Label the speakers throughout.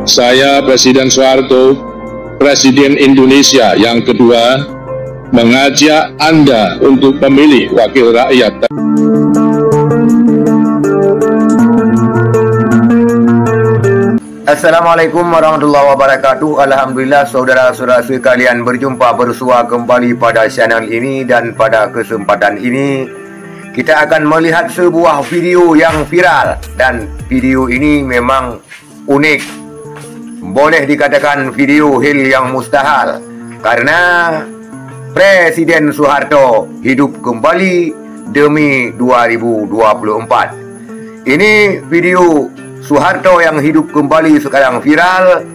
Speaker 1: Saya Presiden Soeharto, Presiden Indonesia yang kedua, mengajak Anda untuk memilih wakil rakyat.
Speaker 2: Assalamualaikum warahmatullahi wabarakatuh. Alhamdulillah saudara-saudara sekalian berjumpa bersua kembali pada channel ini, dan pada kesempatan ini kita akan melihat sebuah video yang viral, dan video ini memang unik. Boleh dikatakan video hil yang mustahil, karena Presiden Soeharto hidup kembali demi 2024. Ini video Soeharto yang hidup kembali sekarang viral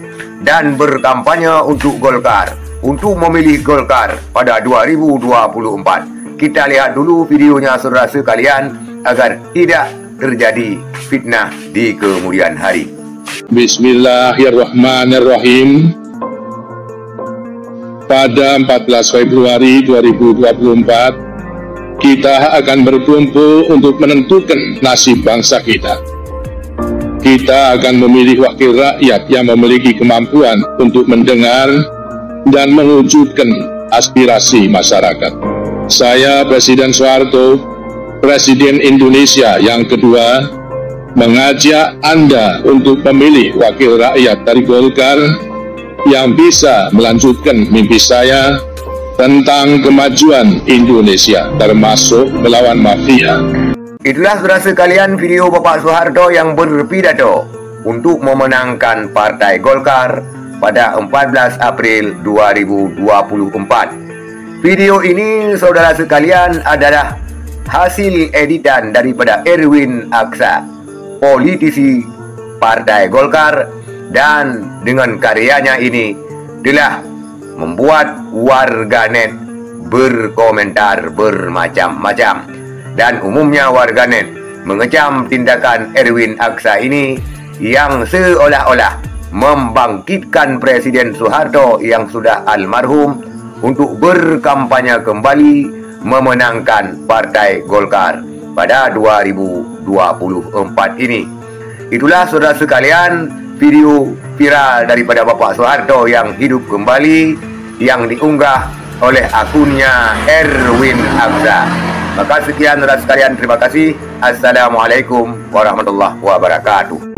Speaker 2: dan berkampanye untuk Golkar, untuk memilih Golkar pada 2024. Kita lihat dulu videonya saudara sekalian agar tidak terjadi fitnah di kemudian hari.
Speaker 1: Bismillahirrahmanirrahim. Pada 14 Februari 2024, kita akan berkumpul untuk menentukan nasib bangsa kita. Kita akan memilih wakil rakyat yang memiliki kemampuan untuk mendengar dan mewujudkan aspirasi masyarakat. Saya Presiden Soeharto, Presiden Indonesia yang kedua, mengajak Anda untuk memilih wakil rakyat dari Golkar yang bisa melanjutkan mimpi saya tentang kemajuan Indonesia, termasuk melawan mafia.
Speaker 2: Itulah saudara sekalian video Bapak Soeharto yang berpidato untuk memenangkan Partai Golkar pada 14 April 2024. Video ini saudara sekalian adalah hasil editan daripada Erwin Aksa, politisi Partai Golkar, dan dengan karyanya ini telah membuat warganet berkomentar bermacam-macam, dan umumnya warganet mengecam tindakan Erwin Aksa ini yang seolah-olah membangkitkan Presiden Soeharto yang sudah almarhum untuk berkampanye kembali memenangkan Partai Golkar pada 2024 ini. Itulah saudara sekalian video viral daripada Bapak Soeharto yang hidup kembali yang diunggah oleh akunnya Erwin Aksa. Maka sekian saudara sekalian, terima kasih. Assalamualaikum warahmatullahi wabarakatuh.